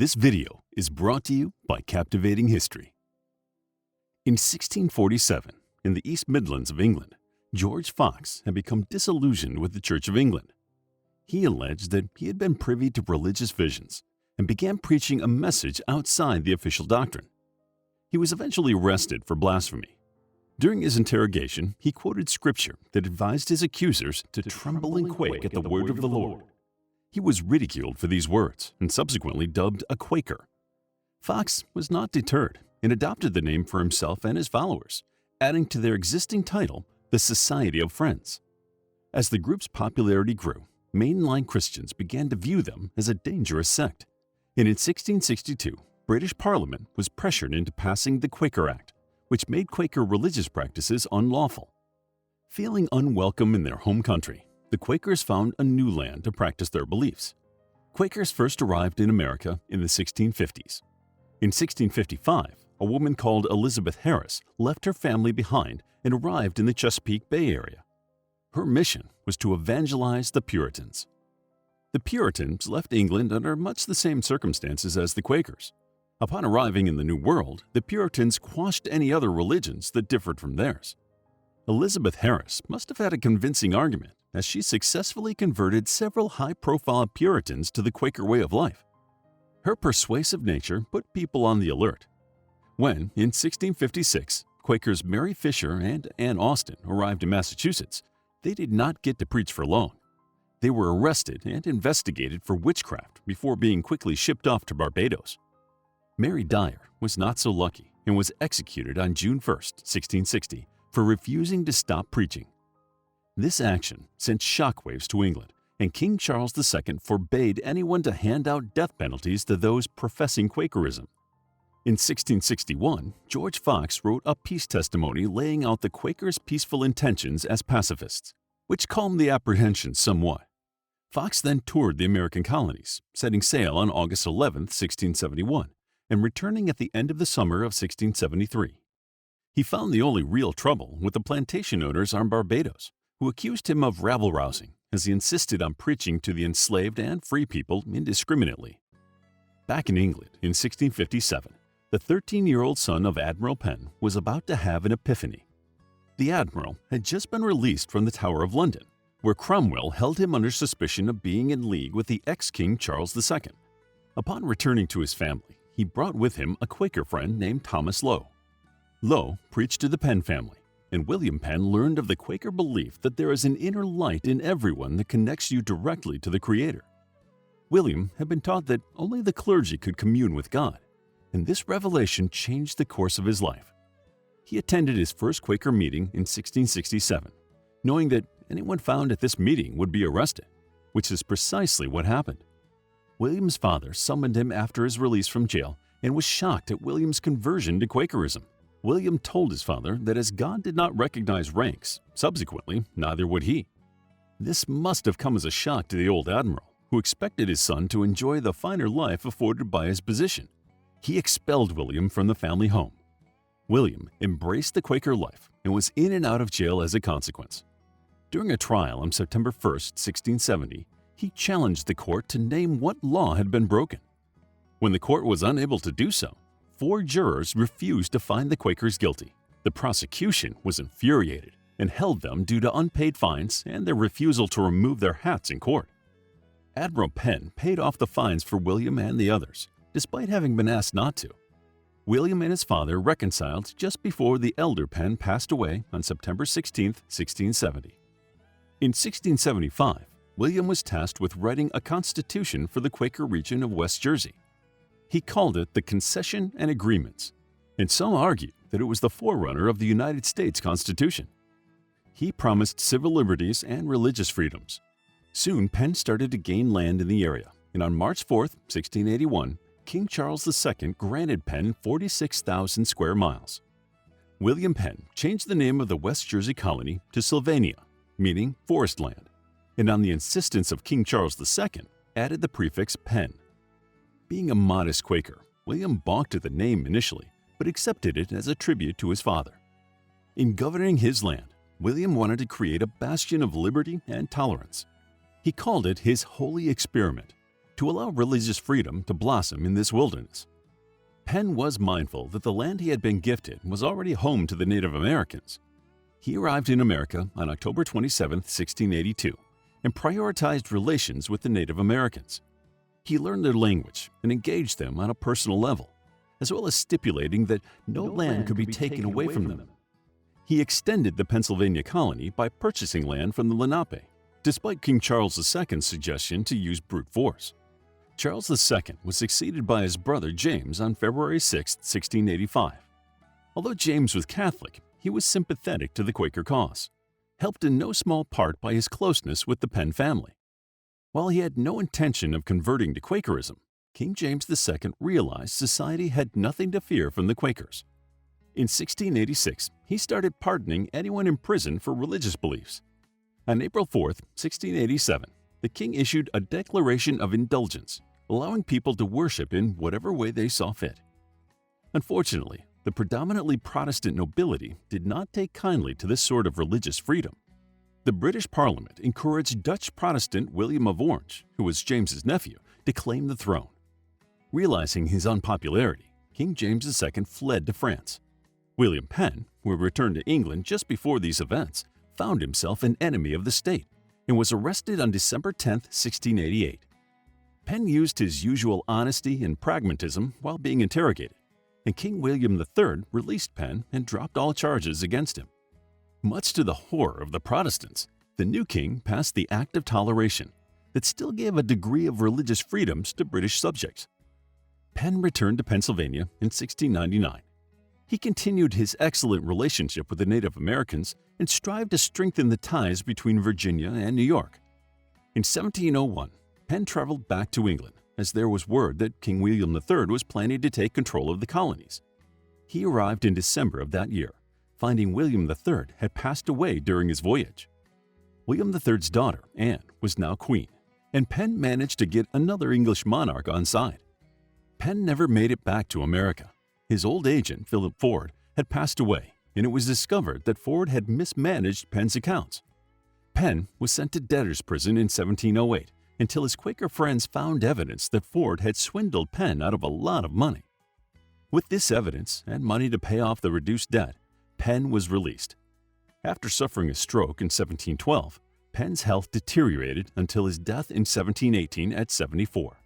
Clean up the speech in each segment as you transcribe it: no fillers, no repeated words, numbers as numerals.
This video is brought to you by Captivating History. In 1647, in the East Midlands of England, George Fox had become disillusioned with the Church of England. He alleged that he had been privy to religious visions and began preaching a message outside the official doctrine. He was eventually arrested for blasphemy. During his interrogation, he quoted scripture that advised his accusers to tremble and quake at the word of the Lord. He was ridiculed for these words and subsequently dubbed a Quaker. Fox was not deterred and adopted the name for himself and his followers, adding to their existing title, the Society of Friends. As the group's popularity grew, mainline Christians began to view them as a dangerous sect, and in 1662, British Parliament was pressured into passing the Quaker Act, which made Quaker religious practices unlawful. Feeling unwelcome in their home country, the Quakers found a new land to practice their beliefs. Quakers first arrived in America in the 1650s. In 1655, a woman called Elizabeth Harris left her family behind and arrived in the Chesapeake Bay area. Her mission was to evangelize the Puritans. The Puritans left England under much the same circumstances as the Quakers. Upon arriving in the New World, the Puritans quashed any other religions that differed from theirs. Elizabeth Harris must have had a convincing argument, as she successfully converted several high-profile Puritans to the Quaker way of life. Her persuasive nature put people on the alert. When, in 1656, Quakers Mary Fisher and Anne Austin arrived in Massachusetts, they did not get to preach for long. They were arrested and investigated for witchcraft before being quickly shipped off to Barbados. Mary DYER was not so lucky and was executed on June 1, 1660, for refusing to stop preaching. This action sent shockwaves to England, and King Charles II forbade anyone to hand out death penalties to those professing Quakerism. In 1661, George Fox wrote a peace testimony laying out the Quakers' peaceful intentions as pacifists, which calmed the apprehensions somewhat. Fox then toured the American colonies, setting sail on August 11, 1671, and returning at the end of the summer of 1673. He found the only real trouble with the plantation owners on Barbados, who accused him of rabble-rousing as he insisted on preaching to the enslaved and free people indiscriminately. Back in England in 1657, the 13-year-old son of Admiral Penn was about to have an epiphany. The admiral had just been released from the Tower of London, where Cromwell held him under suspicion of being in league with the ex-King Charles II. Upon returning to his family, he brought with him a Quaker friend named Thomas Lowe. Lowe preached to the Penn family, and William Penn learned of the Quaker belief that there is an inner light in everyone that connects you directly to the Creator. William had been taught that only the clergy could commune with God, and this revelation changed the course of his life. He attended his first Quaker meeting in 1667, knowing that anyone found at this meeting would be arrested, which is precisely what happened. William's father summoned him after his release from jail and was shocked at William's conversion to Quakerism. William told his father that as God did not recognize ranks, subsequently, neither would he. This must have come as a shock to the old admiral, who expected his son to enjoy the finer life afforded by his position. He expelled William from the family home. William embraced the Quaker life and was in and out of jail as a consequence. During a trial on September 1, 1670, he challenged the court to name what law had been broken. When the court was unable to do so, 4 jurors refused to find the Quakers guilty. The prosecution was infuriated and held them due to unpaid fines and their refusal to remove their hats in court. Admiral Penn paid off the fines for William and the others, despite having been asked not to. William and his father reconciled just before the elder Penn passed away on September 16, 1670. In 1675, William was tasked with writing a constitution for the Quaker region of West Jersey. He called it the Concession and Agreements, and some argued that it was the forerunner of the United States Constitution. He promised civil liberties and religious freedoms. Soon, Penn started to gain land in the area, and on March 4, 1681, King Charles II granted Penn 46,000 square miles. William Penn changed the name of the West Jersey colony to Sylvania, meaning forest land, and on the insistence of King Charles II, added the prefix Penn. Being a modest Quaker, William balked at the name initially, but accepted it as a tribute to his father. In governing his land, William wanted to create a bastion of liberty and tolerance. He called it his holy experiment, to allow religious freedom to blossom in this wilderness. Penn was mindful that the land he had been gifted was already home to the Native Americans. He arrived in America on October 27, 1682, and prioritized relations with the Native Americans. He learned their language and engaged them on a personal level, as well as stipulating that no land could be taken away from them. He extended the Pennsylvania colony by purchasing land from the Lenape, despite King Charles II's suggestion to use brute force. Charles II was succeeded by his brother James on February 6, 1685. Although James was Catholic, he was sympathetic to the Quaker cause, helped in no small part by his closeness with the Penn family. While he had no intention of converting to Quakerism, King James II realized society had nothing to fear from the Quakers. In 1686, he started pardoning anyone in prison for religious beliefs. On April 4, 1687, the king issued a declaration of indulgence, allowing people to worship in whatever way they saw fit. Unfortunately, the predominantly Protestant nobility did not take kindly to this sort of religious freedom. The British Parliament encouraged Dutch Protestant William of Orange, who was James's nephew, to claim the throne. Realizing his unpopularity, King James II fled to France. William Penn, who had returned to England just before these events, found himself an enemy of the state and was arrested on December 10, 1688. Penn used his usual honesty and pragmatism while being interrogated, and King William III released Penn and dropped all charges against him. Much to the horror of the Protestants, the new king passed the Act of Toleration that still gave a degree of religious freedoms to British subjects. Penn returned to Pennsylvania in 1699. He continued his excellent relationship with the Native Americans and strived to strengthen the ties between Virginia and New York. In 1701, Penn traveled back to England as there was word that King William III was planning to take control of the colonies. He arrived in December of that year, finding William III had passed away during his voyage. William III's daughter, Anne, was now queen, and Penn managed to get another English monarch on side. Penn never made it back to America. His old agent, Philip Ford, had passed away, and it was discovered that Ford had mismanaged Penn's accounts. Penn was sent to debtor's prison in 1708 until his Quaker friends found evidence that Ford had swindled Penn out of a lot of money. With this evidence and money to pay off the reduced debt, Penn was released. After suffering a stroke in 1712, Penn's health deteriorated until his death in 1718 at 74.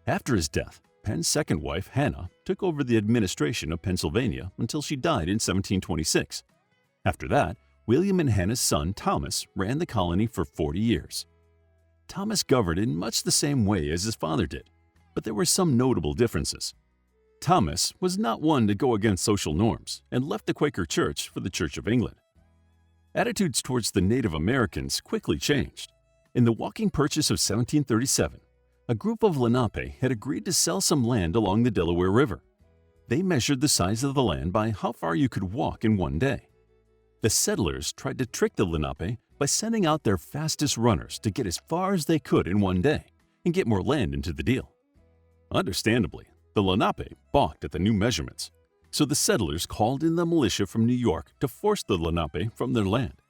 After his death, Penn's second wife, Hannah, took over the administration of Pennsylvania until she died in 1726. After that, William and Hannah's son, Thomas, ran the colony for 40 years. Thomas governed in much the same way as his father did, but there were some notable differences. Thomas was not one to go against social norms and left the Quaker Church for the Church of England. Attitudes towards the Native Americans quickly changed. In the walking purchase of 1737, a group of Lenape had agreed to sell some land along the Delaware River. They measured the size of the land by how far you could walk in one day. The settlers tried to trick the Lenape by sending out their fastest runners to get as far as they could in one day and get more land into the deal. Understandably, the Lenape balked at the new measurements, so the settlers called in the militia from New York to force the Lenape from their land.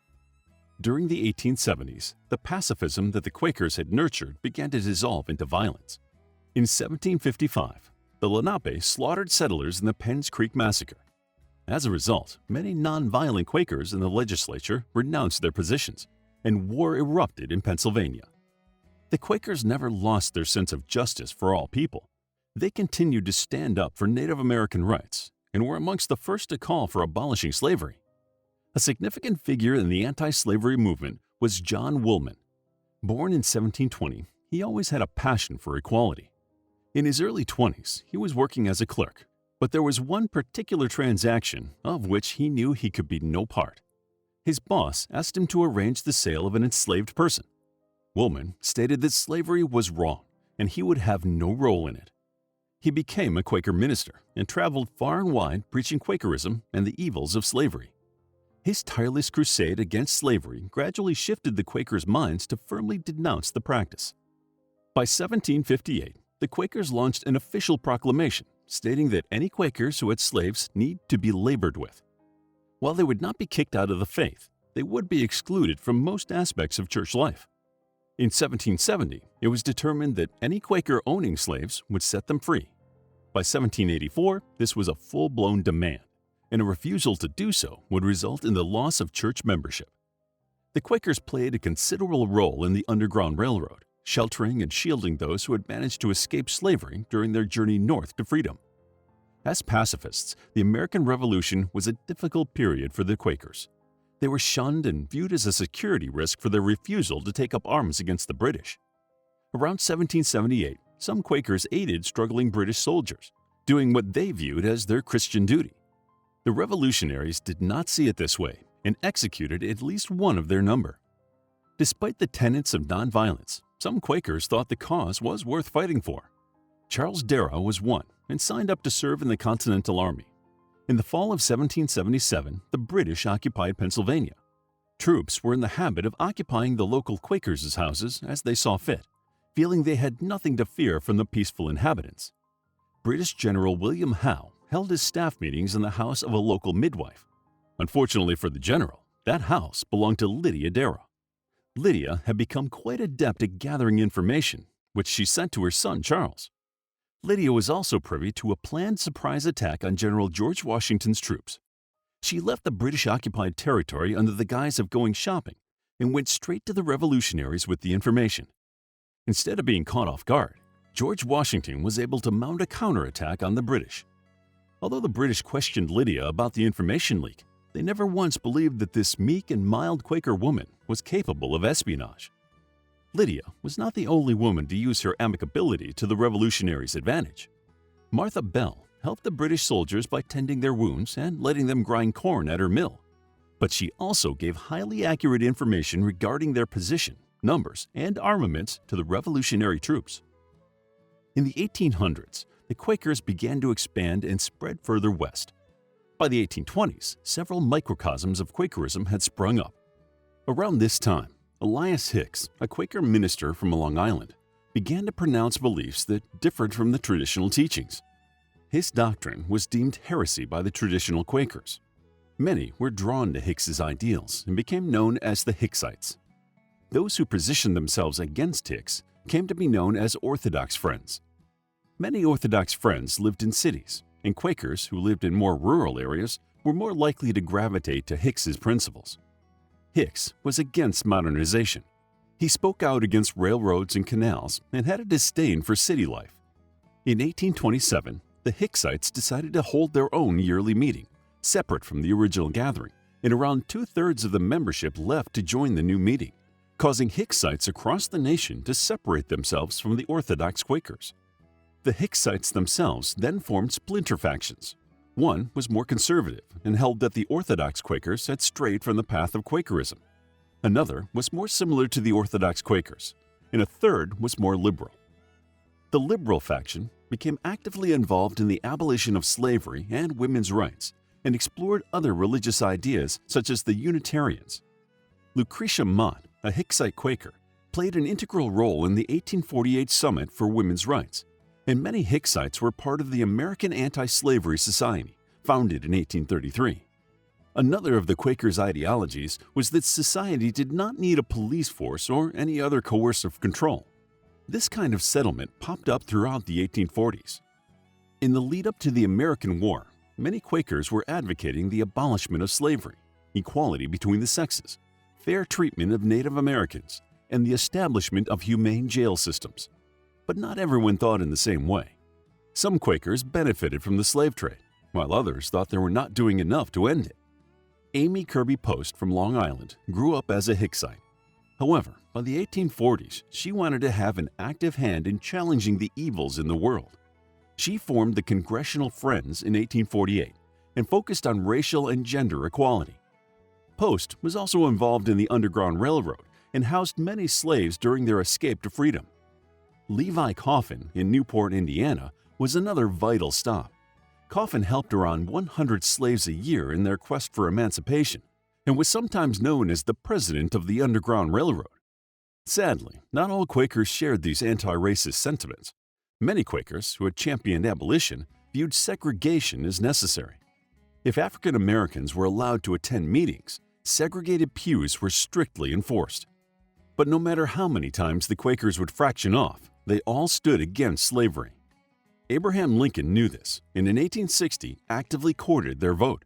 During the 1870s, the pacifism that the Quakers had nurtured began to dissolve into violence. In 1755, the Lenape slaughtered settlers in the Penns Creek Massacre. As a result, many non-violent Quakers in the legislature renounced their positions, and war erupted in Pennsylvania. The Quakers never lost their sense of justice for all people. They continued to stand up for Native American rights and were amongst the first to call for abolishing slavery. A significant figure in the anti-slavery movement was John Woolman. Born in 1720, he always had a passion for equality. In his early 20s, he was working as a clerk, but there was one particular transaction of which he knew he could be no part. His boss asked him to arrange the sale of an enslaved person. Woolman stated that slavery was wrong and he would have no role in it. He became a Quaker minister and traveled far and wide preaching Quakerism and the evils of slavery. His tireless crusade against slavery gradually shifted the Quakers' minds to firmly denounce the practice. By 1758, the Quakers launched an official proclamation stating that any Quakers who had slaves need to be labored with. While they would not be kicked out of the faith, they would be excluded from most aspects of church life. In 1770, it was determined that any Quaker owning slaves would set them free. By 1784, this was a full-blown demand, and a refusal to do so would result in the loss of church membership. The Quakers played a considerable role in the Underground Railroad, sheltering and shielding those who had managed to escape slavery during their journey north to freedom. As pacifists, the American Revolution was a difficult period for the Quakers. They were shunned and viewed as a security risk for their refusal to take up arms against the British. Around 1778, some Quakers aided struggling British soldiers, doing what they viewed as their Christian duty. The revolutionaries did not see it this way and executed at least one of their number. Despite the tenets of nonviolence, some Quakers thought the cause was worth fighting for. Charles DARRAGH was one and signed up to serve in the Continental Army. In the fall of 1777, the British occupied Pennsylvania. Troops were in the habit of occupying the local Quakers' houses as they saw fit, feeling they had nothing to fear from the peaceful inhabitants. British General William Howe held his staff meetings in the house of a local midwife. Unfortunately for the general, that house belonged to Lydia DARRAGH. Lydia had become quite adept at gathering information, which she sent to her son Charles. Lydia was also privy to a planned surprise attack on General George Washington's troops. She left the British-occupied territory under the guise of going shopping and went straight to the revolutionaries with the information. Instead of being caught off guard, George Washington was able to mount a counterattack on the British. Although the British questioned Lydia about the information leak, they never once believed that this meek and mild Quaker woman was capable of espionage. Lydia was not the only woman to use her amicability to the revolutionaries' advantage. Martha Bell helped the British soldiers by tending their wounds and letting them grind corn at her mill. But she also gave highly accurate information regarding their position, numbers, and armaments to the revolutionary troops. In the 1800s, the Quakers began to expand and spread further west. By the 1820s, several microcosms of Quakerism had sprung up. Around this time, Elias Hicks, a Quaker minister from Long Island, began to pronounce beliefs that differed from the traditional teachings. His doctrine was deemed heresy by the traditional Quakers. Many were drawn to Hicks's ideals and became known as the HICKSITES. Those who positioned themselves against Hicks came to be known as Orthodox Friends. Many Orthodox Friends lived in cities, and Quakers who lived in more rural areas were more likely to gravitate to Hicks's principles. Hicks was against modernization. He spoke out against railroads and canals and had a disdain for city life. In 1827, the HICKSITES decided to hold their own yearly meeting, separate from the original gathering, and around two-thirds of the membership left to join the new meeting, causing HICKSITES across the nation to separate themselves from the Orthodox Quakers. The HICKSITES themselves then formed splinter factions. One was more conservative and held that the Orthodox Quakers had strayed from the path of Quakerism. Another was more similar to the Orthodox Quakers, and a third was more liberal. The liberal faction became actively involved in the abolition of slavery and women's rights and explored other religious ideas such as the Unitarians. Lucretia Mott, a Hicksite Quaker, played an integral role in the 1848 Summit for Women's Rights, and many HICKSITES were part of the American Anti-Slavery Society, founded in 1833. Another of the Quakers' ideologies was that society did not need a police force or any other coercive control. This kind of settlement popped up throughout the 1840s. In the lead-up to the American War, many Quakers were advocating the abolishment of slavery, equality between the sexes, fair treatment of Native Americans, and the establishment of humane jail systems. But not everyone thought in the same way. Some Quakers benefited from the slave trade, while others thought they were not doing enough to end it. Amy KIRBY Post from Long Island grew up as a HICKSITE. However, by the 1840s, she wanted to have an active hand in challenging the evils in the world. She formed the Congressional Friends in 1848 and focused on racial and gender equality. Post was also involved in the Underground Railroad and housed many slaves during their escape to freedom. Levi Coffin in Newport, Indiana, was another vital stop. Coffin helped around 100 slaves a year in their quest for emancipation and was sometimes known as the president of the Underground Railroad. Sadly, not all Quakers shared these anti-racist sentiments. Many Quakers who had championed abolition viewed segregation as necessary. If African Americans were allowed to attend meetings, segregated pews were strictly enforced. But no matter how many times the Quakers would fraction off, they all stood against slavery. Abraham Lincoln knew this and in 1860 actively courted their vote.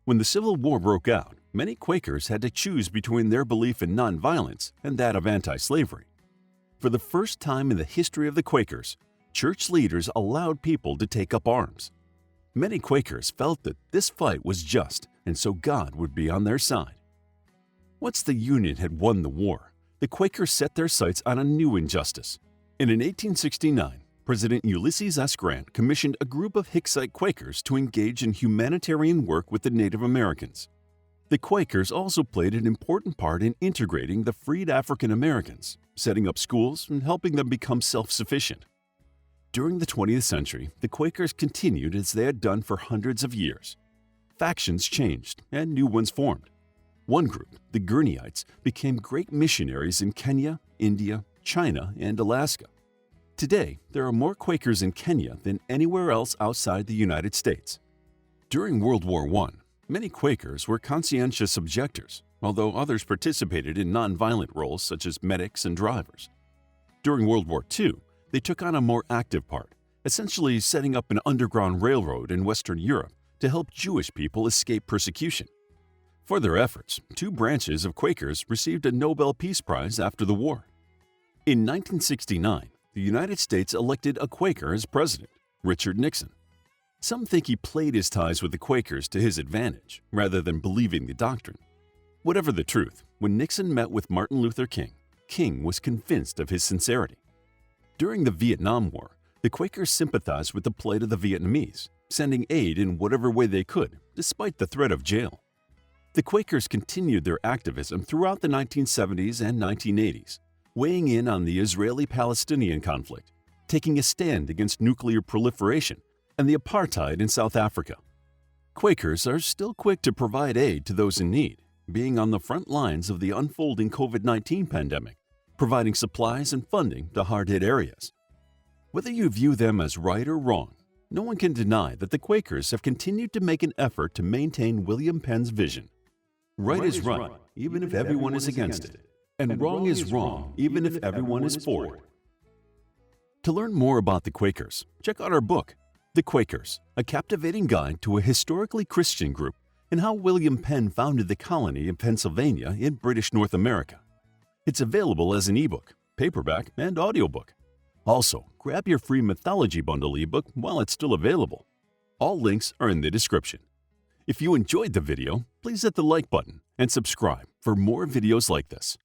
When the Civil War broke out, many Quakers had to choose between their belief in nonviolence and that of anti-slavery. For the first time in the history of the Quakers, church leaders allowed people to take up arms. Many Quakers felt that this fight was just and so God would be on their side. Once the Union had won the war, the Quakers set their sights on a new injustice. And in 1869, President Ulysses S. Grant commissioned a group of Hicksite Quakers to engage in humanitarian work with the Native Americans. The Quakers also played an important part in integrating the freed African Americans, setting up schools and helping them become self-sufficient. During the 20th century, the Quakers continued as they had done for hundreds of years. Factions changed and new ones formed. One group, the GURNEYITES, became great missionaries in Kenya, India, China, and Alaska. Today, there are more Quakers in Kenya than anywhere else outside the United States. During World War I, many Quakers were conscientious objectors, although others participated in nonviolent roles such as medics and drivers. During World War II, they took on a more active part, essentially setting up an underground railroad in Western Europe to help Jewish people escape persecution. For their efforts, two branches of Quakers received a Nobel Peace Prize after the war. In 1969, the United States elected a Quaker as president, Richard Nixon. Some think he played his ties with the Quakers to his advantage, rather than believing the doctrine. Whatever the truth, when Nixon met with Martin Luther King, King was convinced of his sincerity. During the Vietnam War, the Quakers sympathized with the plight of the Vietnamese, sending aid in whatever way they could, despite the threat of jail. The Quakers continued their activism throughout the 1970s and 1980s, weighing in on the Israeli-Palestinian conflict, taking a stand against nuclear proliferation, and the apartheid in South Africa. Quakers are still quick to provide aid to those in need, being on the front lines of the unfolding COVID-19 pandemic, providing supplies and funding to hard-hit areas. Whether you view them as right or wrong, no one can deny that the Quakers have continued to make an effort to maintain William Penn's vision. Right is right, even if everyone is against it, and wrong is wrong, even if everyone is for it. To learn more about the Quakers, check out our book, The Quakers, a captivating guide to a historically Christian group and how William Penn founded the colony of Pennsylvania in British North America. It's available as an ebook, paperback, and audiobook. Also, grab your free mythology bundle ebook while it's still available. All links are in the description. If you enjoyed the video, please hit the like button and subscribe for more videos like this.